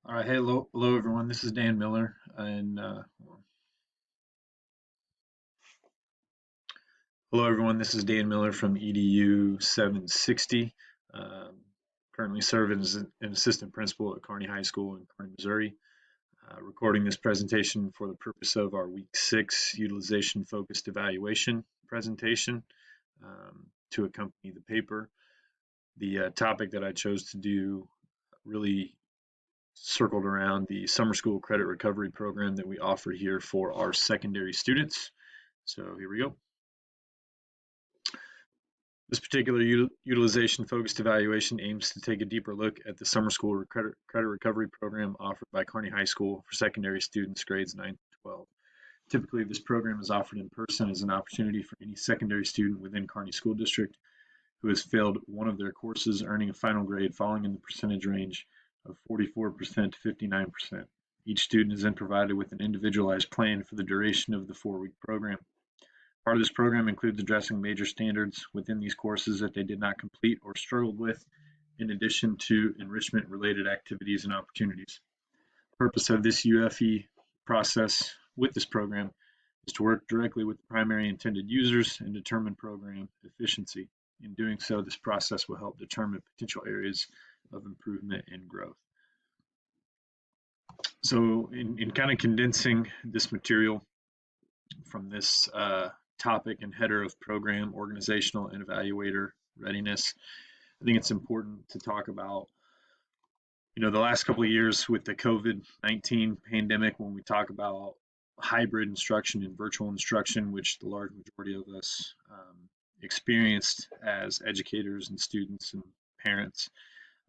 All right, hey, hello everyone. This is Dan Miller, and hello everyone. This is Dan Miller from EDU 760. Um, Currently serving as an assistant principal at Kearney High School in Kearney, Missouri. Recording this presentation for the purpose of our Week 6 utilization focused evaluation presentation to accompany the paper. The topic that I chose to do really circled around the summer school credit recovery program that we offer here for our secondary students. So here we go. This particular utilization focused evaluation aims to take a deeper look at the summer school credit recovery program offered by Kearney High School for secondary students grades 9 to 12. Typically, this program is offered in person as an opportunity for any secondary student within Kearney School District who has failed one of their courses, earning a final grade falling in the percentage range of 44% to 59%. Each student is then provided with an individualized plan for the duration of the 4-week program. Part of this program includes addressing major standards within these courses that they did not complete or struggled with, in addition to enrichment-related activities and opportunities. The purpose of this UFE process with this program is to work directly with the primary intended users and determine program efficiency. In doing so, this process will help determine potential areas of improvement and growth. So in kind of condensing this material from this topic and header of program, organizational, and evaluator readiness, I think it's important to talk about, the last couple of years with the COVID-19 pandemic, when we talk about hybrid instruction and virtual instruction, which the large majority of us experienced as educators and students and parents.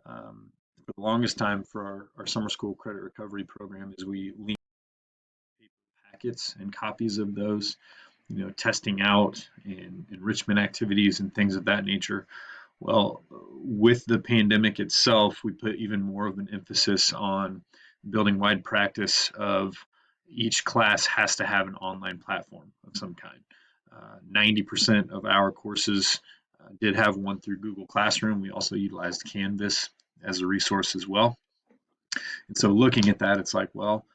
For the longest time for our summer school credit recovery program is we lean paper packets and copies of those, testing out and enrichment activities and things of that nature. Well, with the pandemic itself, we put even more of an emphasis on building wide practice of each class has to have an online platform of some kind. 90% of our courses did have one through Google Classroom. We also utilized Canvas as a resource as well. And so looking at that, it's like, well,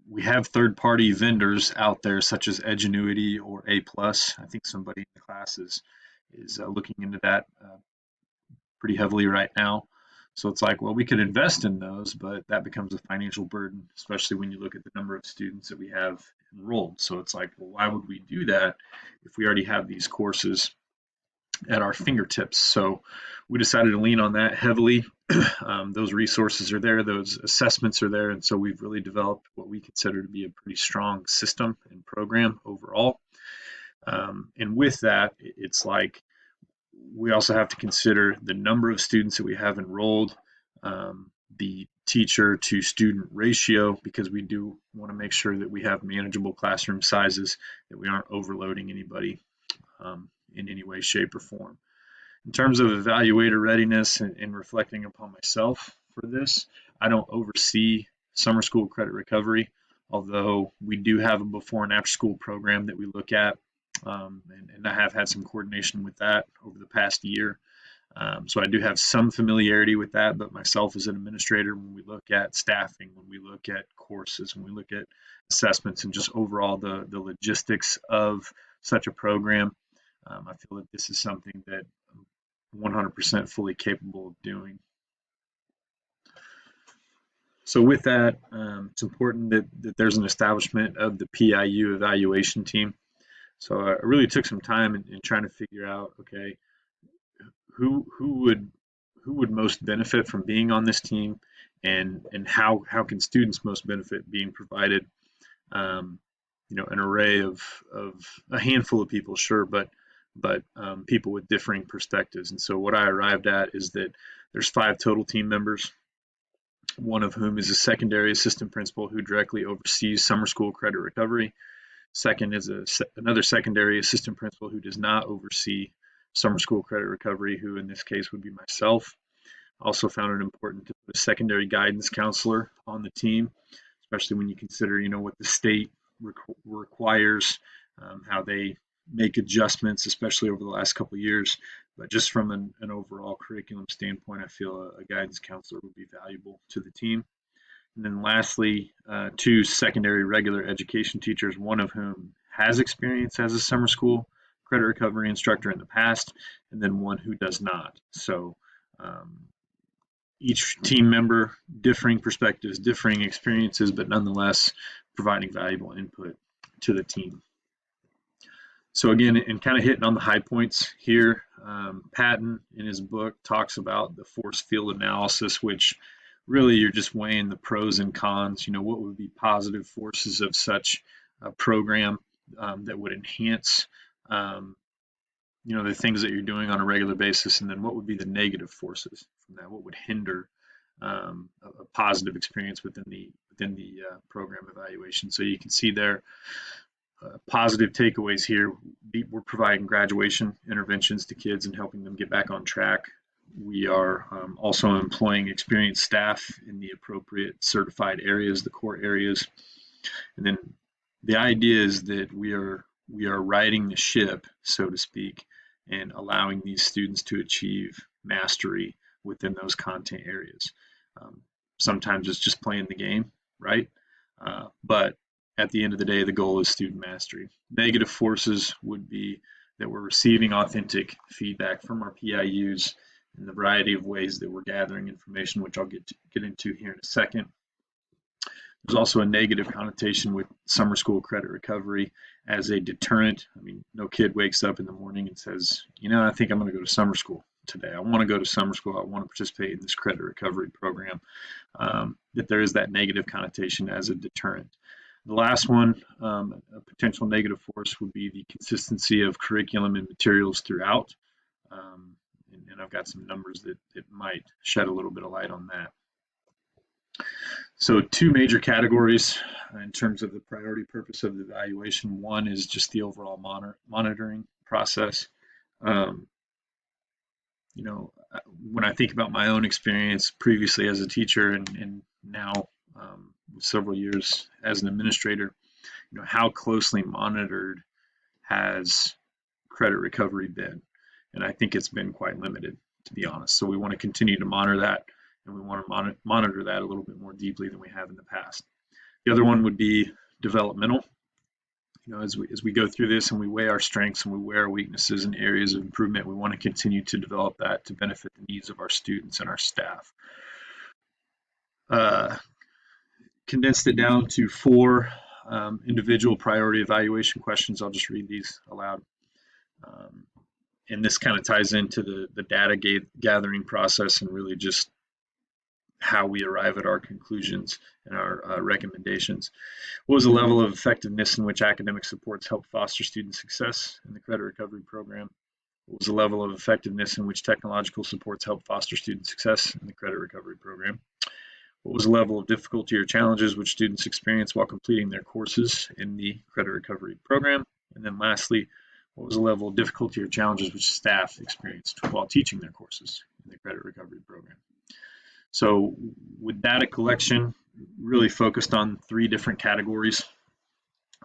we have third-party vendors out there such as Edgenuity or A+. I think somebody in the class is looking into that pretty heavily right now. So it's like, well, we could invest in those, but that becomes a financial burden, especially when you look at the number of students that we have enrolled. So it's like, well, why would we do that if we already have these courses at our fingertips? So we decided to lean on that heavily. Those resources are there, those assessments are there, and so we've really developed what we consider to be a pretty strong system and program overall. And with that, it's like we also have to consider the number of students that we have enrolled, the teacher to student ratio, because we do want to make sure that we have manageable classroom sizes, that we aren't overloading anybody in any way, shape, or form. In terms of evaluator readiness and reflecting upon myself for this, I don't oversee summer school credit recovery, although we do have a before and after school program that we look at. And I have had some coordination with that over the past year. So I do have some familiarity with that, but myself as an administrator, when we look at staffing, when we look at courses, when we look at assessments and just overall the logistics of such a program, I feel that this is something that I'm 100% fully capable of doing. So with that, it's important that there's an establishment of the PIU evaluation team. So I really took some time in trying to figure out, okay, who would most benefit from being on this team, and how can students most benefit being provided, an array of a handful of people, sure, but people with differing perspectives. And so what I arrived at is that there's 5 total team members, one of whom is a secondary assistant principal who directly oversees summer school credit recovery. Second is another secondary assistant principal who does not oversee summer school credit recovery, who in this case would be myself. Also found it important to put a secondary guidance counselor on the team, especially when you consider, what the state requires, how they make adjustments, especially over the last couple of years. But just from an overall curriculum standpoint, I feel a guidance counselor would be valuable to the team. And then lastly, 2 secondary regular education teachers, one of whom has experience as a summer school credit recovery instructor in the past, and then one who does not. So each team member, differing perspectives, differing experiences, but nonetheless providing valuable input to the team. So again, and kind of hitting on the high points here, Patton in his book talks about the force field analysis, which really you're just weighing the pros and cons. What would be positive forces of such a program that would enhance the things that you're doing on a regular basis, and then what would be the negative forces from that? What would hinder a positive experience within the program evaluation? So you can see there positive takeaways here. We're providing graduation interventions to kids and helping them get back on track. We are also employing experienced staff in the appropriate certified areas, the core areas. And then the idea is that we are righting the ship, so to speak, and allowing these students to achieve mastery within those content areas. Sometimes it's just playing the game, right? But at the end of the day, the goal is student mastery. Negative forces would be that we're receiving authentic feedback from our PIUs in the variety of ways that we're gathering information, which I'll get into here in a second. There's also a negative connotation with summer school credit recovery as a deterrent. I mean, no kid wakes up in the morning and says, I think I'm going to go to summer school today. I want to go to summer school. I want to participate in this credit recovery program. That there is that negative connotation as a deterrent. The last one, a potential negative force would be the consistency of curriculum and materials throughout. And I've got some numbers that might shed a little bit of light on that. So 2 major categories in terms of the priority purpose of the evaluation. One is just the overall monitoring process. When I think about my own experience previously as a teacher and now several years as an administrator, how closely monitored has credit recovery been? And I think it's been quite limited, to be honest. So we want to continue to monitor that, and we want to monitor that a little bit more deeply than we have in the past. The other one would be developmental. As we go through this and we weigh our strengths and we weigh our weaknesses and areas of improvement, we want to continue to develop that to benefit the needs of our students and our staff. Condensed it down to 4 individual priority evaluation questions. I'll just read these aloud. And this kind of ties into the data gathering process and really just how we arrive at our conclusions and our recommendations. What was the level of effectiveness in which academic supports help foster student success in the credit recovery program? What was the level of effectiveness in which technological supports help foster student success in the credit recovery program? What was the level of difficulty or challenges which students experience while completing their courses in the credit recovery program? And then lastly, what was the level of difficulty or challenges which staff experienced while teaching their courses in the credit recovery program? So with data collection, really focused on 3 different categories.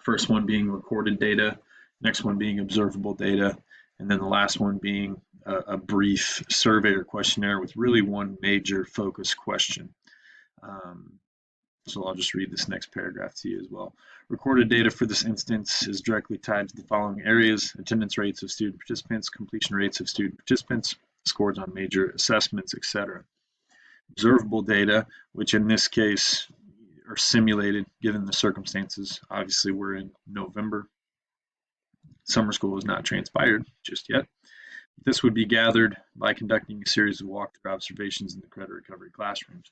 First one being recorded data, next one being observable data, and then the last one being a brief survey or questionnaire with really one major focus question. So I'll just read this next paragraph to you as well. Recorded data for this instance is directly tied to the following areas: attendance rates of student participants, completion rates of student participants, scores on major assessments, etc. Observable data, which in this case are simulated given the circumstances. Obviously, we're in November. Summer school has not transpired just yet. This would be gathered by conducting a series of walkthrough observations in the credit recovery classrooms.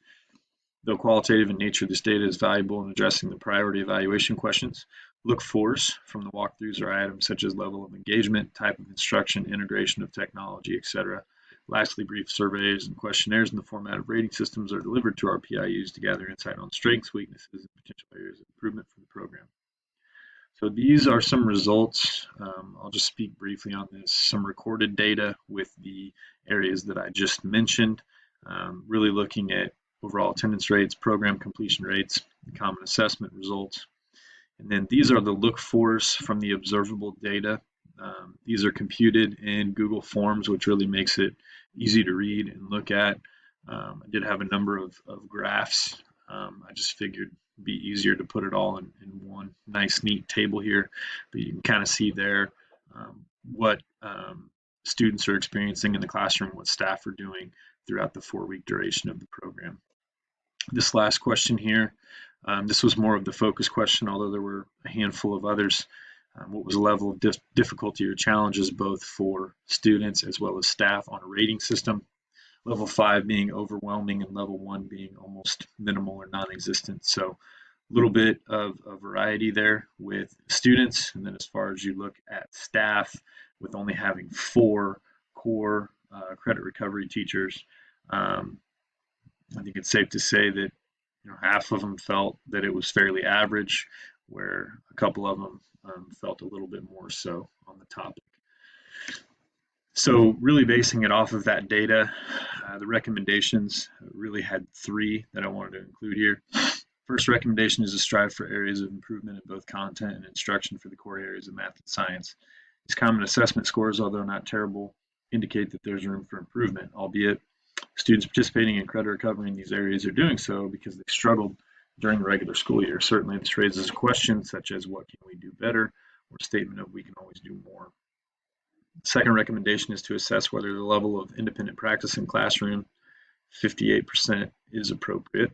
Though qualitative in nature, this data is valuable in addressing the priority evaluation questions. Look-fors from the walkthroughs are items such as level of engagement, type of instruction, integration of technology, etc. Lastly, brief surveys and questionnaires in the format of rating systems are delivered to our PIUs to gather insight on strengths, weaknesses, and potential areas of improvement for the program. So these are some results. I'll just speak briefly on this. Some recorded data with the areas that I just mentioned, really looking at overall attendance rates, program completion rates, common assessment results. And then these are the look-fors from the observable data. These are computed in Google Forms, which really makes it easy to read and look at. I did have a number of graphs. I just figured it'd be easier to put it all in one nice, neat table here. But you can kind of see there what students are experiencing in the classroom, what staff are doing throughout the 4-week duration of the program. This last question here, this was more of the focus question, although there were a handful of others. What was the level of difficulty or challenges both for students as well as staff on a rating system? Level 5 being overwhelming and level 1 being almost minimal or non-existent. So a little bit of a variety there with students. And then as far as you look at staff, with only having 4 core credit recovery teachers, I think it's safe to say that half of them felt that it was fairly average, where a couple of them felt a little bit more so on the topic. So really basing it off of that data, the recommendations really had 3 that I wanted to include here. First recommendation is to strive for areas of improvement in both content and instruction for the core areas of math and science. These common assessment scores, although not terrible, indicate that there's room for improvement, albeit students participating in credit recovery in these areas are doing so because they struggled during the regular school year. Certainly this raises questions such as what can we do better, or a statement of we can always do more. Second recommendation is to assess whether the level of independent practice in classroom, 58%, is appropriate.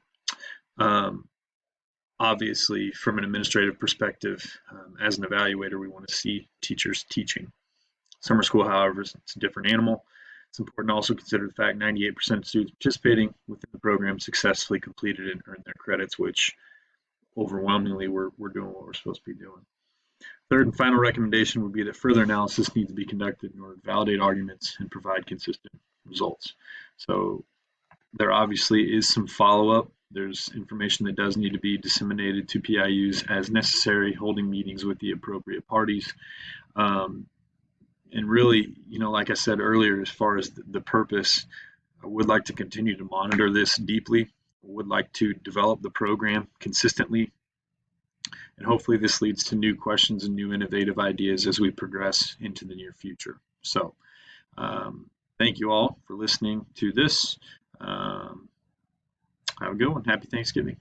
Obviously, from an administrative perspective, as an evaluator, we want to see teachers teaching. Summer school, however, is a different animal. It's important to also consider the fact 98% of students participating within the program successfully completed and earned their credits, which overwhelmingly we're doing what we're supposed to be doing. Third and final recommendation would be that further analysis needs to be conducted in order to validate arguments and provide consistent results. So there obviously is some follow-up. There's information that does need to be disseminated to PIUs as necessary, holding meetings with the appropriate parties. And really, like I said earlier, as far as the purpose, I would like to continue to monitor this deeply. I would like to develop the program consistently. And hopefully this leads to new questions and new innovative ideas as we progress into the near future. So thank you all for listening to this. Have a good one. Happy Thanksgiving.